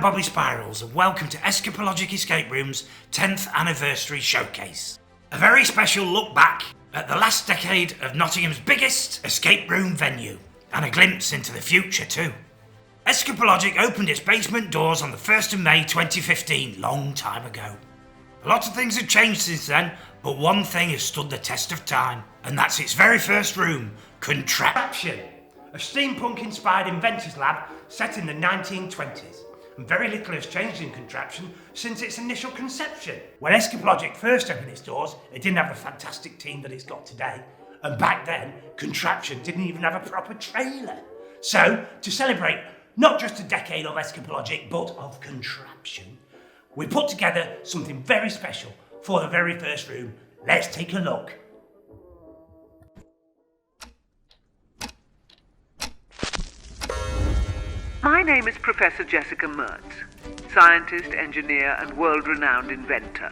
Bobby Spirals and welcome to Escapologic Escape Room's 10th anniversary showcase. A very special look back at the last decade of Nottingham's biggest escape room venue, and a glimpse into the future too. Escapologic opened its basement doors on the 1st of May 2015, long time ago. A lot of things have changed since then, but one thing has stood the test of time, and that's its very first room, Contraption, a steampunk-inspired inventor's lab set in the 1920s. And very little has changed in Contraption since its initial conception. When Escapologic first opened its doors, it didn't have the fantastic team that it's got today. And back then, Contraption didn't even have a proper trailer. So, to celebrate not just a decade of Escapologic, but of Contraption, we put together something very special for the very first room. Let's take a look. My name is Professor Jessica Mertz, scientist, engineer, and world-renowned inventor.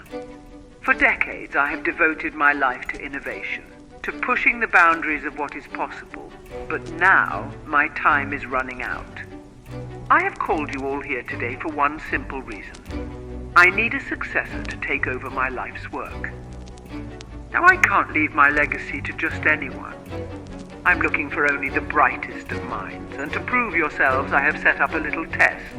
For decades, I have devoted my life to innovation, to pushing the boundaries of what is possible, but now my time is running out. I have called you all here today for one simple reason. I need a successor to take over my life's work. Now, I can't leave my legacy to just anyone. I'm looking for only the brightest of minds, and to prove yourselves, I have set up a little test.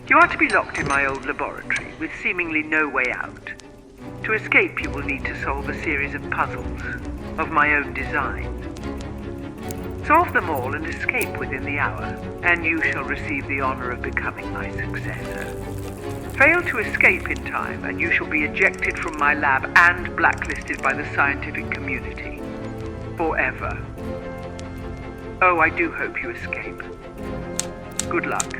You are to be locked in my old laboratory, with seemingly no way out. To escape, you will need to solve a series of puzzles, of my own design. Solve them all and escape within the hour, and you shall receive the honor of becoming my successor. Fail to escape in time, and you shall be ejected from my lab and blacklisted by the scientific community. Forever. Oh, I do hope you escape. Good luck.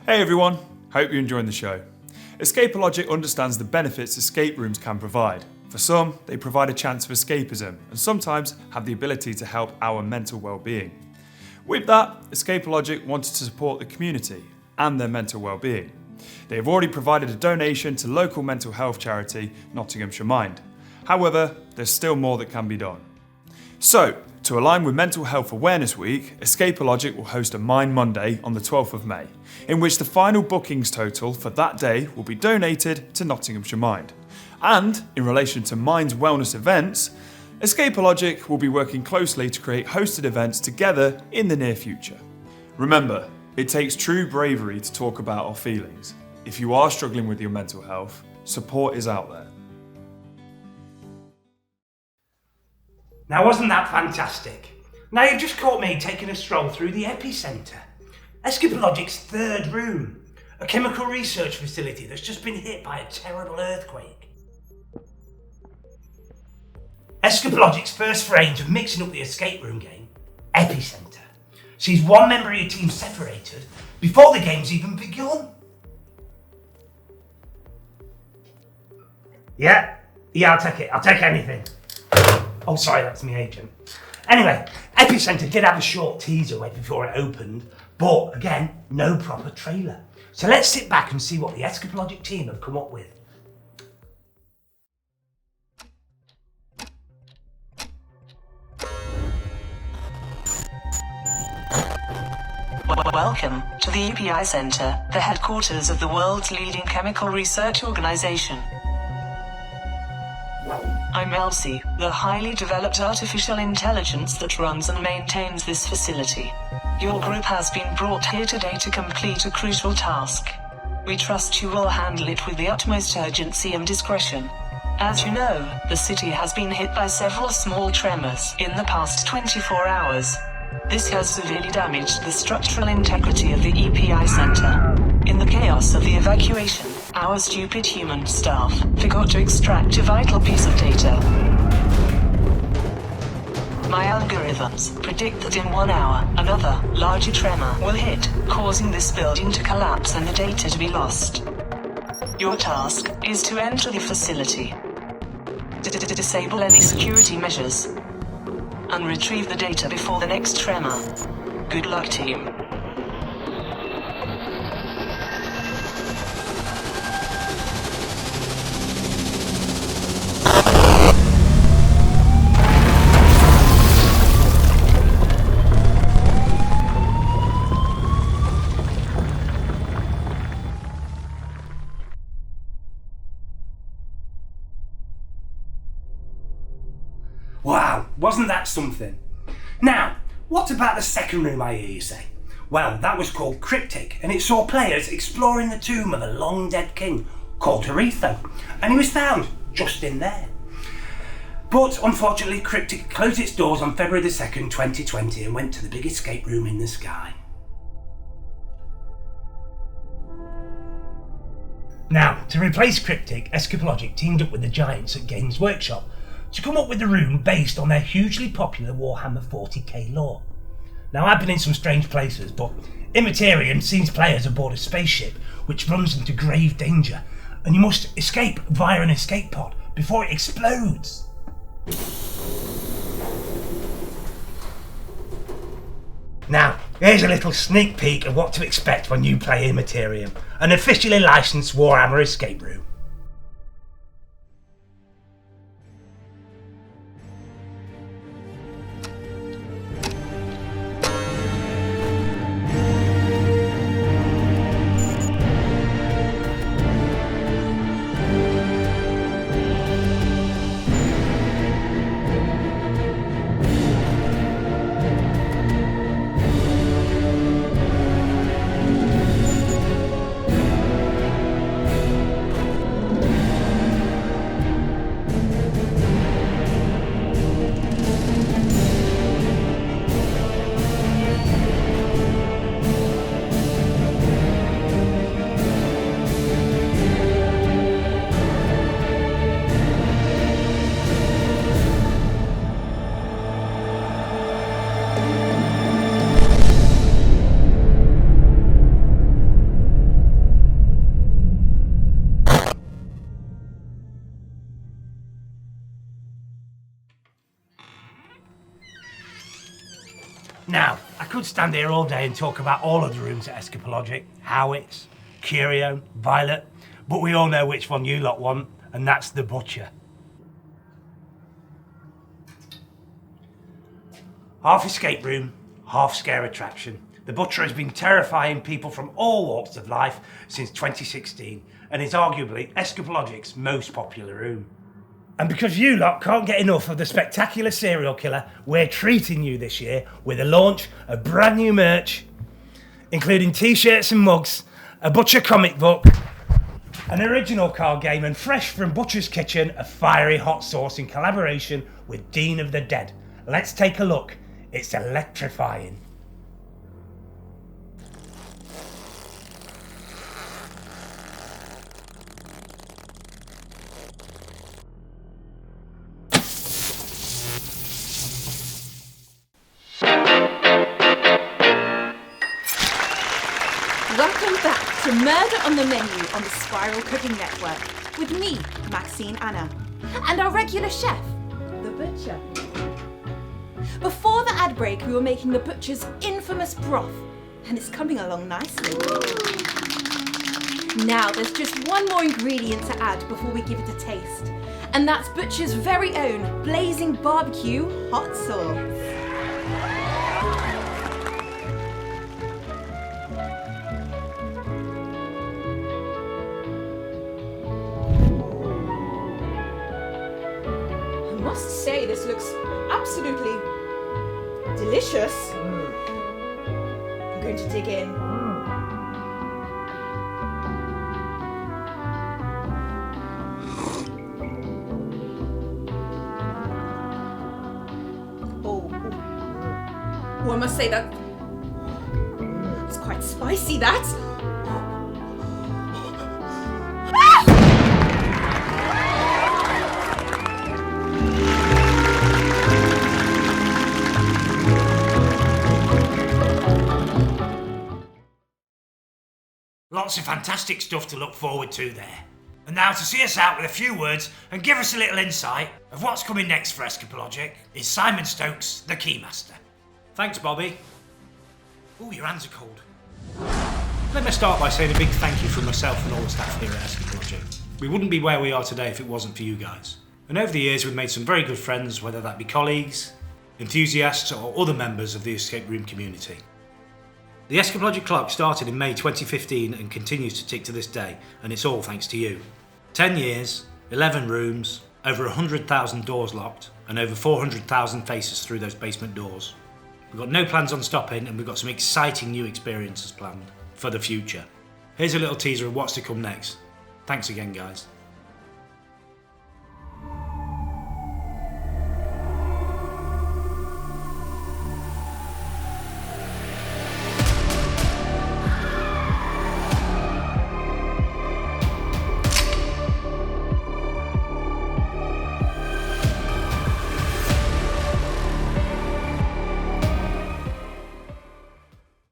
Hey everyone, hope you're enjoying the show. Escapologic understands the benefits escape rooms can provide. For some, they provide a chance of escapism and sometimes have the ability to help our mental well-being. With that, Escapologic wanted to support the community and their mental well-being. They have already provided a donation to local mental health charity Nottinghamshire Mind. However, there's still more that can be done. So, to align with Mental Health Awareness Week, Escapologic will host a Mind Monday on the 12th of May, in which the final bookings total for that day will be donated to Nottinghamshire Mind. And, in relation to Mind's wellness events, Escapologic will be working closely to create hosted events together in the near future. Remember, it takes true bravery to talk about our feelings. If you are struggling with your mental health, support is out there. Now, wasn't that fantastic? Now you've just caught me taking a stroll through the Epicenter, Escapologic's third room, a chemical research facility that's just been hit by a terrible earthquake. Escapologic's first range of mixing up the escape room game, Epicenter, sees one member of your team separated before the game's even begun. Yeah, I'll take it. I'll take anything. Oh, sorry, that's my agent. Anyway, Epicenter did have a short teaser right before it opened, but again, no proper trailer. So let's sit back and see what the Escapologic team have come up with. Welcome to the Epicenter, the headquarters of the world's leading chemical research organization. I'm Elsie, the highly developed artificial intelligence that runs and maintains this facility. Your group has been brought here today to complete a crucial task. We trust you will handle it with the utmost urgency and discretion. As you know, the city has been hit by several small tremors in the past 24 hours. This has severely damaged the structural integrity of the Epicenter. In the chaos of the evacuation, our stupid human staff forgot to extract a vital piece of data. My algorithms predict that in 1 hour, another, larger tremor will hit, causing this building to collapse and the data to be lost. Your task is to enter the facility, disable any security measures, and retrieve the data before the next tremor. Good luck, team. Wow, wasn't that something? Now, what about the second room, I hear you say? Well, that was called Cryptic, and it saw players exploring the tomb of a long-dead king called Haretho, and he was found just in there. But unfortunately, Cryptic closed its doors on February the 2nd, 2020, and went to the big escape room in the sky. Now, to replace Cryptic, Escapologic teamed up with the giants at Games Workshop to come up with a room based on their hugely popular Warhammer 40k lore. Now, I've been in some strange places, but Immaterium sends players aboard a spaceship which runs into grave danger, and you must escape via an escape pod before it explodes. Now, here's a little sneak peek of what to expect when you play Immaterium, an officially licensed Warhammer escape room. Now, I could stand here all day and talk about all of the rooms at Escapologic, Howitz, Curio, Violet, but we all know which one you lot want, and that's the Butcher. Half escape room, half scare attraction. The Butcher has been terrifying people from all walks of life since 2016, and is arguably Escapologic's most popular room. And because you lot can't get enough of the spectacular serial killer, we're treating you this year with the launch of brand new merch, including t-shirts and mugs, a Butcher comic book, an original card game, and fresh from Butcher's Kitchen, a fiery hot sauce in collaboration with Dean of the Dead. Let's take a look. It's electrifying. Welcome back to Murder on the Menu on the Spiral Cooking Network with me, Maxine Anna, and our regular chef, the Butcher. Before the ad break, we were making the Butcher's infamous broth, and it's coming along nicely. Now there's just one more ingredient to add before we give it a taste, and that's Butcher's very own blazing barbecue hot sauce. I must say, this looks absolutely delicious. I'm going to dig in. Oh, I must say that it's quite spicy, that. Lots of fantastic stuff to look forward to there. And now to see us out with a few words and give us a little insight of what's coming next for Escapologic is Simon Stokes, the Keymaster. Thanks, Bobby. Oh, your hands are cold. Let me start by saying a big thank you from myself and all the staff here at Escapologic. We wouldn't be where we are today if it wasn't for you guys. And over the years we've made some very good friends, whether that be colleagues, enthusiasts or other members of the escape room community. The Escapologic clock started in May 2015 and continues to tick to this day, and it's all thanks to you. 10 years, 11 rooms, over 100,000 doors locked, and over 400,000 faces through those basement doors. We've got no plans on stopping, and we've got some exciting new experiences planned for the future. Here's a little teaser of what's to come next. Thanks again, guys.